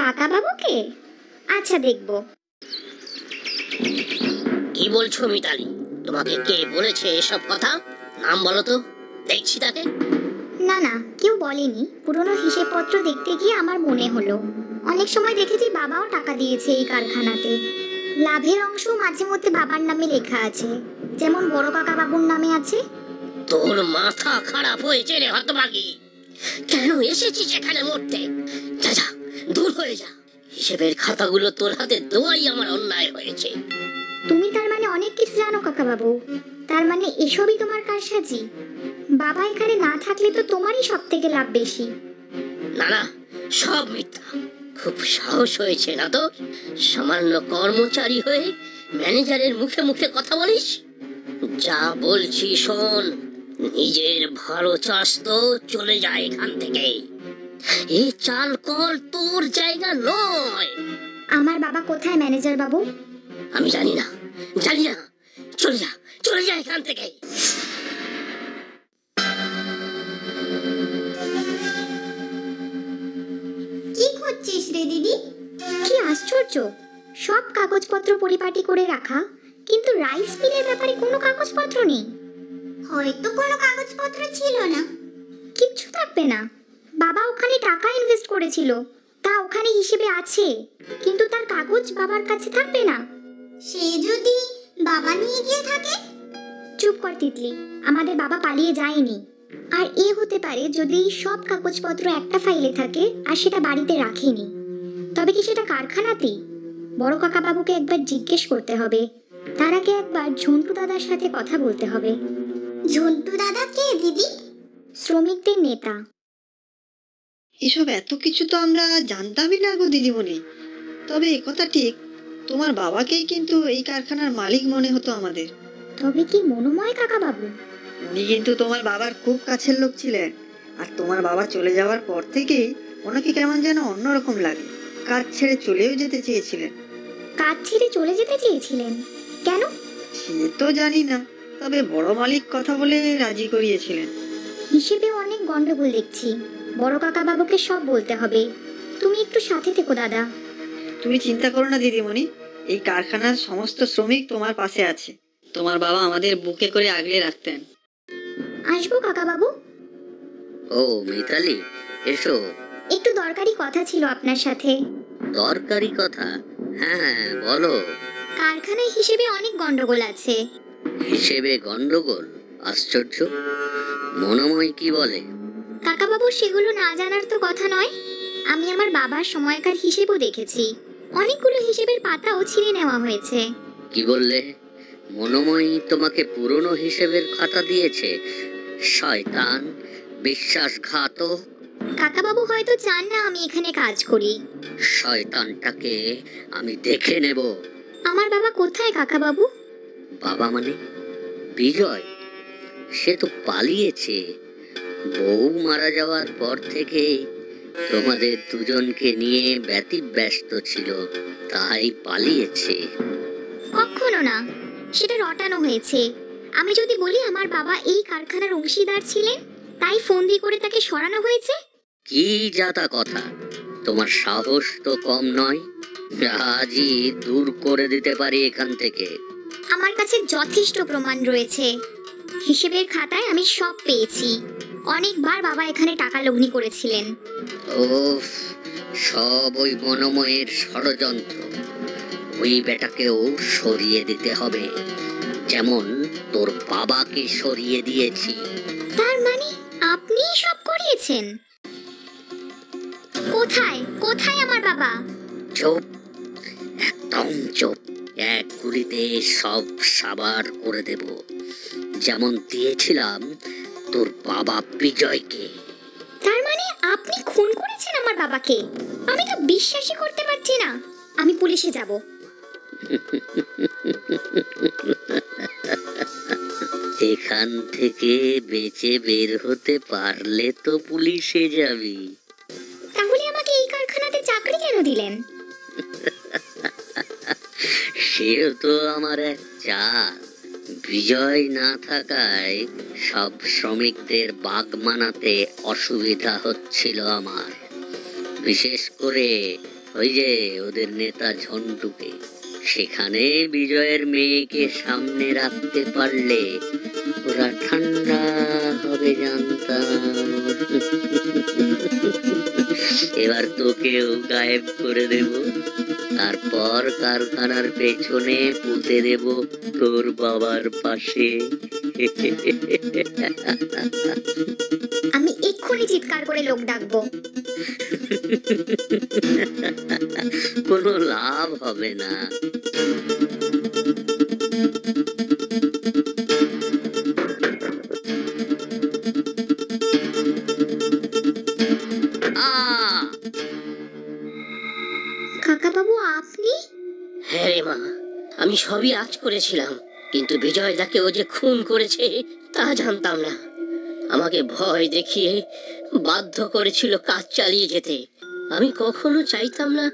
কাকা বাবুকে? আচ্ছা দেখব। কি বলছো মিতালি? তোমাকে কে বলেছে এসব কথা? নাম বলো তো, দেখছি তাকে। না না, কেউ বলেনি। পুরনো হিসেবপত্র দেখতে গিয়ে আমার মনে হলো অনেক সময় দেখেছি বাবাও টাকা দিয়েছে এই কারখানাতে। লাভের অংশ মাঝে মধ্যে বাবার নামে লেখা আছে, যেমন বড় কাকা বাবুর নামে আছে। তোর মাথা খারাপ হয়েছে রে হতভাগী। কেন এসেছিস এখানে মরতে? যা যা, দূর হয়ে যা। হিসেবের খাতাগুলো তোর হাতে দেওয়াই আমার অন্যায় হয়েছে। তুমি তার মানে অনেক কিছু জানো কাকা বাবু। তার মানে এসবই তোমার কারসাজি? বাবা এখানে না থাকলে তো তোমারই সব থেকে লাভ বেশি। না না, সব মিথ্যা। খুব সাহস হয়েছে না তোর? সামান্য কর্মচারী হয়ে ম্যানেজারের মুখে মুখে কথা বলিস? যা বলছি শোন, নিজের ভালো চাস তো চলে যায় এখান থেকে। এই চাল কল তোর জায়গা নয়। আমার বাবা কোথায় ম্যানেজার বাবু? আমি জানি না, জানি না। চলে যা, চলে যা এখান থেকে। কি করছিস রে দিদি? কি আশ্চর্য, সব কাগজপত্র পরিপাটি করে রাখা, কিন্তু রাইস মিলের ব্যাপারে কোনো কাগজপত্র নেই। হয়তো কোনো কাগজপত্র ছিল না। কিচ্ছু থাকবে না। বাবা ওখানে টাকা ইনভেস্ট করেছিল, তা ওখানে হিসেবে আছে, কিন্তু তার কাগজ বাবার কাছে থাকবে না। সে যদি বাবা নিয়ে গিয়ে থাকে? চুপ কর তিতলি, আমাদের বাবা পালিয়ে যায়নি। আর এ হতে পারে যদি সব কাগজপত্র একটা ফাইলে থাকে আর সেটা বাড়িতে রাখেনি। তবে কি সেটা কারখানাতেই? বড় কাকা বাবুকে একবার জিজ্ঞেস করতে হবে। তার আগে একবার ঝন্টু দাদার সাথে কথা বলতে হবে। ঝন্টু দাদা কে দিদি? শ্রমিকদের নেতা। এসব এত কিছু তো আমরা জানতামই না গো দিদিমণি। তবে একথা ঠিক, তোমার বাবাকেই কিন্তু এই কারখানার মালিক মনে হতো আমাদের। তবে কি মনোময় কাকা বাবু? উনি কিন্তু তোমার বাবার খুব কাছের লোক ছিলেন। আর তোমার বাবা চলে যাওয়ার পর থেকেই ওনাকে কেমন যেন অন্যরকম লাগে। কাজ ছেড়ে চলেও যেতে চেয়েছিলেন। কাজ ছেড়ে চলে যেতে চেয়েছিলেন? কেন? সে তো জানি না, তবে বড় মালিক কথা বলে রাজি করিয়েছিলেন। হিসেবে অনেক গন্ডগোল দেখছি। বড় কাকা বাবুকে সব বলতে হবে। তুমি একটু সাথে থেকো দাদা। তুমি চিন্তা করো না দিদিমণি, এই কারখানার সমস্ত শ্রমিক তোমার পাশে আছে। তোমার বাবা আমাদের বুকে করে আগলে রাখতেন। আসবো কাকা বাবু। ও মিতালি, এসো। একটু দরকারি কথা ছিল আপনার সাথে। দরকারি কথা? হ্যাঁ বলো। কারখানায় হিসেবে অনেক গন্ডগোল আছে। হিসেবে গন্ডগোল? আশ্চর্য। মনোময় কি বলে? কাকা বাবু সেগুলো না জানার তো কথা নয়। আমি আমার বাবার সময়কার হিসেবও দেখেছি। অনেকগুলো হিসেবের পাতাও ছিঁড়ে নেওয়া হয়েছে। কি বললে? মনোময় তোমাকে পুরনো হিসেবের খাতা দিয়েছে? শয়তান, বিশ্বাসঘাতক। কাকা বাবু হয়তো চান না আমি এখানে কাজ করি। শয়তানটাকে আমি দেখে নেব। আমার বাবা কোথায় কাকা বাবু? বাবা মানে? বিজয়? সে তো পালিয়েছে। বউ মারা যাওয়ার পর থেকে তোমাদের দুজনকে নিয়ে ব্যতিব্যস্ত ছিল, তাই পালিয়েছে। কখনো না, সেটা রটানো হয়েছে। আমি যদি বলি আমার বাবা এই কারখানার অংশীদার ছিলেন, তাই ফন্দি করে তাকে সরানো হয়েছে। কি যাতা কথা! তোমার সাহস তো কম নয়। আজই দূর করে দিতে পারি এখান থেকে। আমার কাছে যথেষ্ট প্রমাণ রয়েছে। হিসেবের খাতায় আমি সব পেয়েছি। অনেকবার বাবা এখানে টাকা লগ্নি করেছিলেন। ওফ, সব ওই মনোময়ের ষড়যন্ত্র। ওই বেটাকেও সরিয়ে দিতে হবে, যেমন তোর বাবাকে সরিয়ে দিয়েছি। তার মানে আপনি সব করিয়েছেন? কোথায় কোথায় আমার বাবা? চুপ, একদম চুপ। এক গুলিতে সব সাবার করে দেব, যেমন দিয়েছিলাম তোর বাবা বিজয়কে। তার মানে আপনি খুন করেছেন আমার বাবাকে? আমি তো বিশ্বাসই করতে পারছি না। আমি পুলিশে যাব। এখান থেকে বেঁচে বের হতে পারলে তো পুলিশে যাবি। তাহলে আমাকে এই কারখানাতে চাকরি কেন দিলেন? সেও তো আমার এক চাল। বিজয় না থাকায় সব শ্রমিকদের বাগ মানাতে অসুবিধা হচ্ছিল আমার। বিশেষ করে ওই যে ওদের নেতা ঝন্টুকে। সেখানে বিজয়ের মেয়েকে সামনে রাখতে পারলে ওরা ঠান্ডা হবে জানতাম। এবার তোকেও গায়েব করে দেব, তারপর কারখানার পেছনে পুঁতে দেব তোর বাবার পাশে। আমি এক্ষুনি চিৎকার করে লোক ডাকবো। কোনো লাভ হবে না। কাকা বাবু, আপনি? হ্যাঁ রে মা, আমি সবই আজ করেছিলাম, কিন্তু বিজয়দাকে ও যে খুন করেছে তা জানতাম না। আমাকে ভয় দেখিয়ে বাধ্য করেছিল কাজ চালিয়ে যেতে। আমি কখনো চাইতাম না